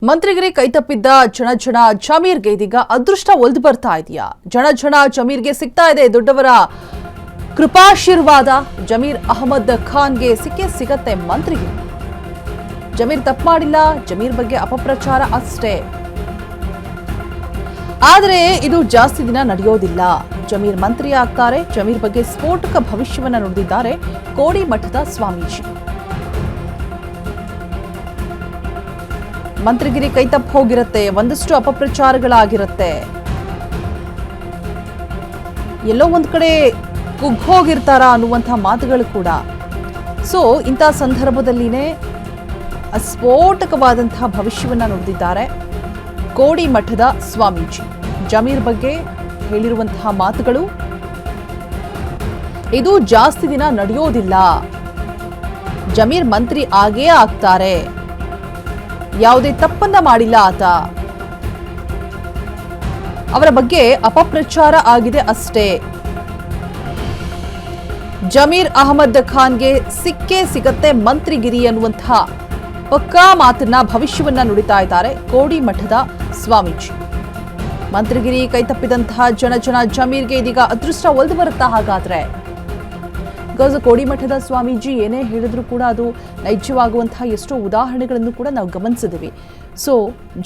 ಮಂತ್ರಿಗಿರಿ ಕೈತಪ್ಪಿದ್ದ ಜನ ಜಮೀರ್ಗೆ ಇದೀಗ ಅದೃಷ್ಟ ಒಲ್ದು ಬರ್ತಾ ಇದೆಯಾ? ಜನ ಜಮೀರ್ಗೆ ಸಿಗ್ತಾ ಇದೆ ದೊಡ್ಡವರ ಕೃಪಾಶೀರ್ವಾದ. ಜಮೀರ್ ಅಹಮದ್ ಖಾನ್ಗೆ ಸಿಗತ್ತೆ ಮಂತ್ರಿಗಿರಿ. ಜಮೀರ್ ತಪ್ಪು ಮಾಡಿಲ್ಲ, ಜಮೀರ್ ಬಗ್ಗೆ ಅಪಪ್ರಚಾರ ಅಷ್ಟೇ. ಆದರೆ ಇದು ಜಾಸ್ತಿ ದಿನ ನಡೆಯೋದಿಲ್ಲ. ಜಮೀರ್ ಮಂತ್ರಿ ಆಗ್ತಾರೆ. ಜಮೀರ್ ಬಗ್ಗೆ ಸ್ಫೋಟಕ ಭವಿಷ್ಯವನ್ನ ನುಡಿದಿದ್ದಾರೆ ಕೋಡಿ ಮಠದ ಸ್ವಾಮೀಜಿ. ಮಂತ್ರಿಗಿರಿ ಕೈತಪ್ಪು ಹೋಗಿರುತ್ತೆ, ಒಂದಷ್ಟು ಅಪಪ್ರಚಾರಗಳಾಗಿರುತ್ತೆ, ಎಲ್ಲೋ ಒಂದ್ ಕಡೆ ಕುಗ್ಗೋಗಿರ್ತಾರ ಅನ್ನುವಂತಹ ಮಾತುಗಳು ಕೂಡ. ಸೊ ಇಂಥ ಸಂದರ್ಭದಲ್ಲಿನೇ ಸ್ಫೋಟಕವಾದಂತಹ ಭವಿಷ್ಯವನ್ನ ನುಡಿದಿದ್ದಾರೆ ಕೋಡಿ ಮಠದ ಸ್ವಾಮೀಜಿ. ಜಮೀರ್ ಬಗ್ಗೆ ಹೇಳಿರುವಂತಹ ಮಾತುಗಳು, ಇದು ಜಾಸ್ತಿ ದಿನ ನಡೆಯೋದಿಲ್ಲ, ಜಮೀರ್ ಮಂತ್ರಿ ಆಗೇ ಆಗ್ತಾರೆ, ಯಾವುದೇ ತಪ್ಪನ್ನ ಮಾಡಿಲ್ಲ ಆತ, ಅವರ ಬಗ್ಗೆ ಅಪಪ್ರಚಾರ ಆಗಿದೆ ಅಷ್ಟೇ. ಜಮೀರ್ ಅಹಮದ್ ಖಾನ್ಗೆ ಸಿಗತ್ತೆ ಮಂತ್ರಿಗಿರಿ ಅನ್ನುವಂತಹ ಪಕ್ಕಾ ಮಾತನ್ನ ಭವಿಷ್ಯವನ್ನ ನುಡಿತಾ ಇದ್ದಾರೆ ಕೋಡಿ ಮಠದ ಸ್ವಾಮೀಜಿ. ಮಂತ್ರಿಗಿರಿ ಕೈತಪ್ಪಿದಂತಹ ಜನ ಜಮೀರ್ಗೆ ಇದೀಗ ಅದೃಷ್ಟ ಒಲ್ದು ಬರುತ್ತಾ? ಹಾಗಾದ್ರೆ ಬಿಕಾಸ್ ಕೋಡಿ ಮಠದ ಸ್ವಾಮೀಜಿ ಏನೇ ಹೇಳಿದ್ರು ಕೂಡ ಅದು ನೈಜವಾಗುವಂತಹ ಎಷ್ಟೋ ಉದಾಹರಣೆಗಳನ್ನು ಕೂಡ ನಾವು ಗಮನಿಸಿದ್ವಿ. ಸೊ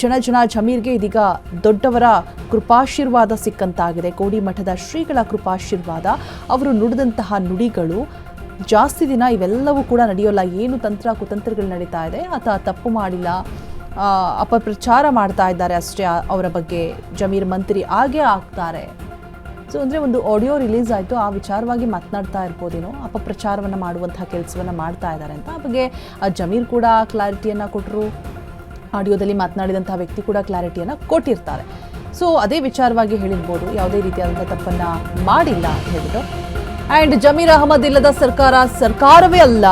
ಜನ ಜಮೀರ್ಗೆ ಇದೀಗ ದೊಡ್ಡವರ ಕೃಪಾಶೀರ್ವಾದ ಸಿಕ್ಕಂತಾಗಿದೆ. ಕೋಡಿ ಮಠದ ಶ್ರೀಗಳ ಕೃಪಾಶೀರ್ವಾದ, ಅವರು ನುಡಿದಂತಹ ನುಡಿಗಳು ಜಾಸ್ತಿ ದಿನ ಇವೆಲ್ಲವೂ ಕೂಡ ನಡೆಯೋಲ್ಲ. ಏನು ತಂತ್ರ ಕುತಂತ್ರಗಳು ನಡೀತಾ ಇದೆ, ಆತ ತಪ್ಪು ಮಾಡಿಲ್ಲ, ಅಪಪ್ರಚಾರ ಮಾಡ್ತಾ ಇದ್ದಾರೆ ಅಷ್ಟೇ ಅವರ ಬಗ್ಗೆ. ಜಮೀರ್ ಮಂತ್ರಿ ಆಗೇ ಆಗ್ತಾರೆ. ಸೊ ಅಂದರೆ ಒಂದು ಆಡಿಯೋ ರಿಲೀಸ್ ಆಯಿತು, ಆ ವಿಚಾರವಾಗಿ ಮಾತನಾಡ್ತಾ ಇರ್ಬೋದೇನೋ, ಅಪಪ್ರಚಾರವನ್ನು ಮಾಡುವಂತಹ ಕೆಲಸವನ್ನು ಮಾಡ್ತಾ ಇದ್ದಾರೆ ಅಂತ. ಆ ಬಗ್ಗೆ ಜಮೀರ್ ಕೂಡ ಕ್ಲಾರಿಟಿಯನ್ನು ಕೊಟ್ಟರು, ಆಡಿಯೋದಲ್ಲಿ ಮಾತನಾಡಿದಂತಹ ವ್ಯಕ್ತಿ ಕೂಡ ಕ್ಲಾರಿಟಿಯನ್ನು ಕೊಟ್ಟಿರ್ತಾರೆ. ಸೊ ಅದೇ ವಿಚಾರವಾಗಿ ಹೇಳಿರ್ಬೋದು, ಯಾವುದೇ ರೀತಿಯಾದಂಥ ತಪ್ಪನ್ನು ಮಾಡಿಲ್ಲ ಅಂತ ಹೇಳಿಬಿಟ್ಟು. ಆ್ಯಂಡ್ ಜಮೀರ್ ಅಹಮದ್ ಇಲ್ಲದ ಸರ್ಕಾರವೇ ಅಲ್ಲ,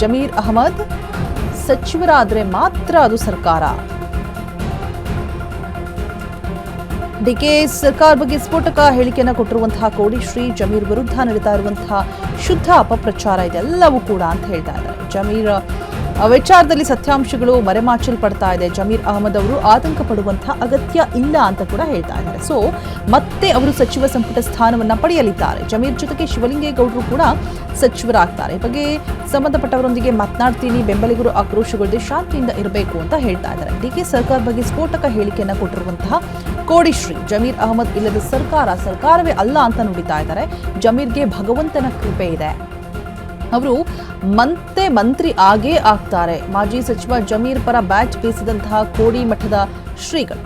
ಜಮೀರ್ ಅಹಮದ್ ಸಚಿವರಾದರೆ ಮಾತ್ರ ಅದು ಸರ್ಕಾರ. ಡಿಕೆ ಸರ್ಕಾರ ಬಗ್ಗೆ ಸ್ಫೋಟಕ ಹೇಳಿಕೆಯನ್ನು ಕೊಟ್ಟಿರುವಂತಹ ಕೋಡಿ ಶ್ರೀ ಜಮೀರ್ ವಿರುದ್ಧ ನಡೀತಾ ಇರುವಂತಹ ಶುದ್ಧ ಅಪಪ್ರಚಾರ ಇದೆಲ್ಲವೂ ಕೂಡ ಅಂತ ಹೇಳ್ತಾ ಇದ್ದಾರೆ. ಜಮೀರ್ ವಿಚಾರದಲ್ಲಿ ಸತ್ಯಾಂಶಗಳು ಮರೆಮಾಚಲ್ಪಡ್ತಾ ಇದೆ. ಜಮೀರ್ ಅಹಮದ್ ಅವರು ಆತಂಕ ಪಡುವಂತಹ ಅಗತ್ಯ ಇಲ್ಲ ಅಂತ ಕೂಡ ಹೇಳ್ತಾ ಇದ್ದಾರೆ. ಸೊ ಮತ್ತೆ ಅವರು ಸಚಿವ ಸಂಪುಟ ಸ್ಥಾನವನ್ನ ಪಡೆಯಲಿದ್ದಾರೆ. ಜಮೀರ್ ಜೊತೆಗೆ ಶಿವಲಿಂಗೇಗೌಡರು ಕೂಡ ಸಚಿವರಾಗ್ತಾರೆ. ಈ ಬಗ್ಗೆ ಸಂಬಂಧಪಟ್ಟವರೊಂದಿಗೆ ಮಾತನಾಡ್ತೀನಿ, ಬೆಂಬಲಿಗರು ಆಕ್ರೋಶಗೊಳ್ಳದೆ ಶಾಂತಿಯಿಂದ ಇರಬೇಕು ಅಂತ ಹೇಳ್ತಾ ಇದ್ದಾರೆ. ಡಿಕೆ ಸರ್ಕಾರ ಬಗ್ಗೆ ಸ್ಫೋಟಕ ಹೇಳಿಕೆಯನ್ನು ಕೊಟ್ಟಿರುವಂತಹ ಕೋಡಿ ಶ್ರೀ ಜಮೀರ್ ಅಹಮದ್ ಇಲ್ಲದ ಸರ್ಕಾರವೇ ಅಲ್ಲ ಅಂತ ನುಡಿತಾ ಇದ್ದಾರೆ. ಜಮೀರ್ಗೆ ಭಗವಂತನ ಕೃಪೆ ಇದೆ, ಅವರು ಮತ್ತೆ ಮಂತ್ರಿ ಆಗೇ ಆಗ್ತಾರೆ. ಮಾಜಿ ಸಚಿವ ಜಮೀರ್ ಪರ ಬ್ಯಾಚ್ ಬೀಸಿದಂತಹ ಕೋಡಿ ಮಠದ ಶ್ರೀಗಳು.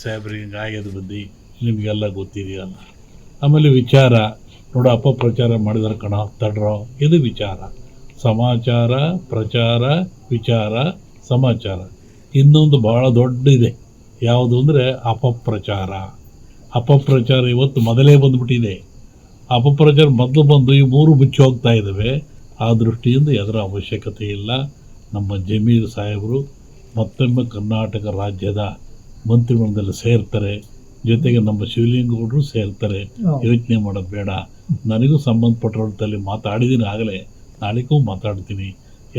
ಸಾಹೇಬ್ರಿಗೆ ಆಗ್ಯದ ಬುದ್ಧಿ ನಿಮಗೆಲ್ಲ ಗೊತ್ತಿದೆಯಲ್ಲ. ಆಮೇಲೆ ವಿಚಾರ ನೋಡ, ಅಪಪ್ರಚಾರ ಮಾಡಿದ್ರೆ ಕಣ ತಡ್ರೋ, ಇದು ವಿಚಾರ. ಸಮಾಚಾರ, ಪ್ರಚಾರ, ವಿಚಾರ, ಸಮಾಚಾರ. ಇನ್ನೊಂದು ಬಹಳ ದೊಡ್ಡದಿದೆ, ಯಾವುದು ಅಂದರೆ ಅಪಪ್ರಚಾರ. ಅಪಪ್ರಚಾರ ಇವತ್ತು ಮೊದಲೇ ಬಂದುಬಿಟ್ಟಿದೆ. ಅಪಪ್ರಚಾರ ಮೊದಲು ಬಂದು ಈ ಮೂರು ಮುಚ್ಚಿ ಹೋಗ್ತಾ ಇದ್ದಾವೆ. ಆ ದೃಷ್ಟಿಯಿಂದ ಅದರ ಅವಶ್ಯಕತೆ ಇಲ್ಲ. ನಮ್ಮ ಜಮೀರ್ ಸಾಹೇಬರು ಮತ್ತೊಮ್ಮೆ ಕರ್ನಾಟಕ ರಾಜ್ಯದ ಮಂತ್ರಿಮಂಡಲದಲ್ಲಿ ಸೇರ್ತಾರೆ. ಜೊತೆಗೆ ನಮ್ಮ ಶಿವಲಿಂಗೇಗೌಡರು ಸೇರ್ತಾರೆ. ಯೋಚನೆ ಮಾಡೋದು ಬೇಡ. ನನಗೂ ಸಂಬಂಧಪಟ್ಟವ್ರಲ್ಲಿ ಮಾತಾಡಿದ್ದೀನಿ, ಆಗಲೇ ನಾಳೆಗೂ ಮಾತಾಡ್ತೀನಿ.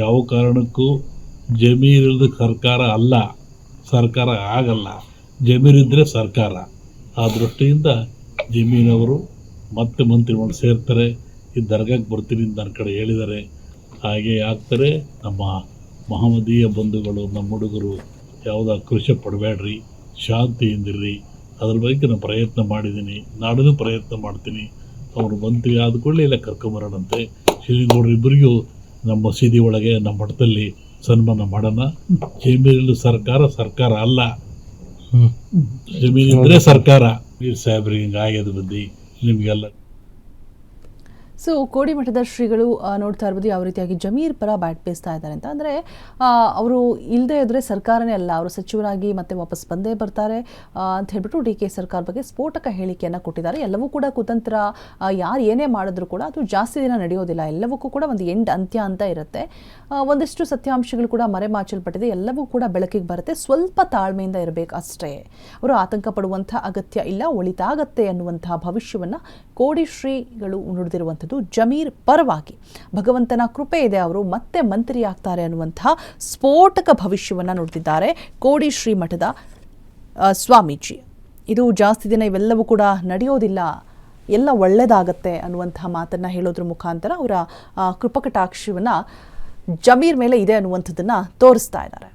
ಯಾವ ಕಾರಣಕ್ಕೂ ಜಮೀರಿಲ್ಲದ ಸರ್ಕಾರ ಅಲ್ಲ, ಸರ್ಕಾರ ಆಗಲ್ಲ. ಜಮೀರಿದ್ದರೆ ಸರ್ಕಾರ. ಆ ದೃಷ್ಟಿಯಿಂದ ಜಮೀನವರು ಮತ್ತೆ ಮಂತ್ರಿಮಂಡಲ ಸೇರ್ತಾರೆ. ಈ ದರ್ಗಾಕ್ಕೆ ಬರ್ತೀನಿ ಅಂತ ನನ್ನ ಕಡೆ ಹೇಳಿದ್ದಾರೆ, ಹಾಗೆ ಆಗ್ತಾರೆ. ನಮ್ಮ ಮಹಮ್ಮದೀಯ ಬಂಧುಗಳು, ನಮ್ಮ ಹುಡುಗರು ಯಾವುದೋ ಕೃಷಿ ಪಡಬೇಡ್ರಿ, ಶಾಂತಿಯಿಂದಿರ್ರಿ. ಅದ್ರ ಬಗ್ಗೆ ನಾನು ಪ್ರಯತ್ನ ಮಾಡಿದ್ದೀನಿ, ನಾಡೂ ಪ್ರಯತ್ನ ಮಾಡ್ತೀನಿ. ಅವರು ಮಂತ್ರಿ ಆದ ಕೂಡಲೇ ಇಲ್ಲ ಕರ್ಕೊಂಬರೋಣಂತೆ. ಶಿವಲಿಂಗೌಡರು ಇಬ್ಬರಿಗೂ ನಮ್ಮ ಮಸೀದಿ ಒಳಗೆ ನಮ್ಮ ಮಠದಲ್ಲಿ ಸನ್ಮಾನ ಮಾಡೋಣ. ಜಮೀನಿನ ಸರ್ಕಾರ ಅಲ್ಲ, ಜಮೀನಿದ್ರೆ ಸರ್ಕಾರ. ವೀರ್ ಸಾಹೇಬ್ರಿಗೆ ಹಿಂಗೆ ಆಗ್ಯದ ಬುದ್ಧಿ ನಿಮಗೆಲ್ಲ. ಸೊ ಕೋಡಿ ಮಠದ ಶ್ರೀಗಳು ನೋಡ್ತಾ ಇರ್ಬೋದು ಯಾವ ರೀತಿಯಾಗಿ ಜಮೀರ್ ಪರ ಬ್ಯಾಟ್ ಬೀಸ್ತಾ ಇದ್ದಾರೆ ಅಂತ. ಅಂದರೆ ಅವರು ಇಲ್ಲದೆ ಇದ್ದರೆ ಸರ್ಕಾರನೇ ಅಲ್ಲ, ಅವರು ಸಚಿವರಾಗಿ ಮತ್ತೆ ವಾಪಸ್ ಬಂದೇ ಬರ್ತಾರೆ ಅಂತ ಹೇಳ್ಬಿಟ್ಟು ಡಿ ಕೆ ಸರ್ಕಾರ ಬಗ್ಗೆ ಸ್ಫೋಟಕ ಹೇಳಿಕೆಯನ್ನು ಕೊಟ್ಟಿದ್ದಾರೆ. ಎಲ್ಲವೂ ಕೂಡ ಕುತಂತ್ರ, ಯಾರು ಏನೇ ಮಾಡಿದ್ರು ಕೂಡ ಅದು ಜಾಸ್ತಿ ದಿನ ನಡೆಯೋದಿಲ್ಲ. ಎಲ್ಲವಕ್ಕೂ ಕೂಡ ಒಂದು ಅಂತ್ಯ ಅಂತ ಇರುತ್ತೆ. ಒಂದಿಷ್ಟು ಸತ್ಯಾಂಶಗಳು ಕೂಡ ಮರೆಮಾಚಲ್ಪಟ್ಟಿದೆ, ಎಲ್ಲವೂ ಕೂಡ ಬೆಳಕಿಗೆ ಬರುತ್ತೆ. ಸ್ವಲ್ಪ ತಾಳ್ಮೆಯಿಂದ ಇರಬೇಕು ಅಷ್ಟೇ. ಅವರು ಆತಂಕ ಪಡುವಂಥ ಅಗತ್ಯ ಇಲ್ಲ, ಒಳಿತಾಗತ್ತೆ ಅನ್ನುವಂತಹ ಭವಿಷ್ಯವನ್ನು ಕೋಡಿ ಶ್ರೀಗಳು ನುಡಿದಿರುವಂಥದ್ದು ಜಮೀರ್ ಪರವಾಗಿ. ಭಗವಂತನ ಕೃಪೆ ಇದೆ, ಅವರು ಮತ್ತೆ ಮಂತ್ರಿ ಆಗ್ತಾರೆ ಅನ್ನುವಂತಹ ಸ್ಫೋಟಕ ಭವಿಷ್ಯವನ್ನು ನುಡಿದಿದ್ದಾರೆ ಕೋಡಿ ಶ್ರೀ ಮಠದ ಸ್ವಾಮೀಜಿ. ಇದು ಜಾಸ್ತಿ ದಿನ ಇವೆಲ್ಲವೂ ಕೂಡ ನಡೆಯೋದಿಲ್ಲ, ಎಲ್ಲ ಒಳ್ಳೆಯದಾಗತ್ತೆ ಅನ್ನುವಂತಹ ಮಾತನ್ನು ಹೇಳೋದ್ರ ಮುಖಾಂತರ ಅವರ ಕೃಪಕಟಾಕ್ಷವನ್ನು ಜಮೀರ್ ಮೇಲೆ ಇದೆ ಅನ್ನುವಂಥದ್ದನ್ನು ತೋರಿಸ್ತಾ ಇದ್ದಾರೆ.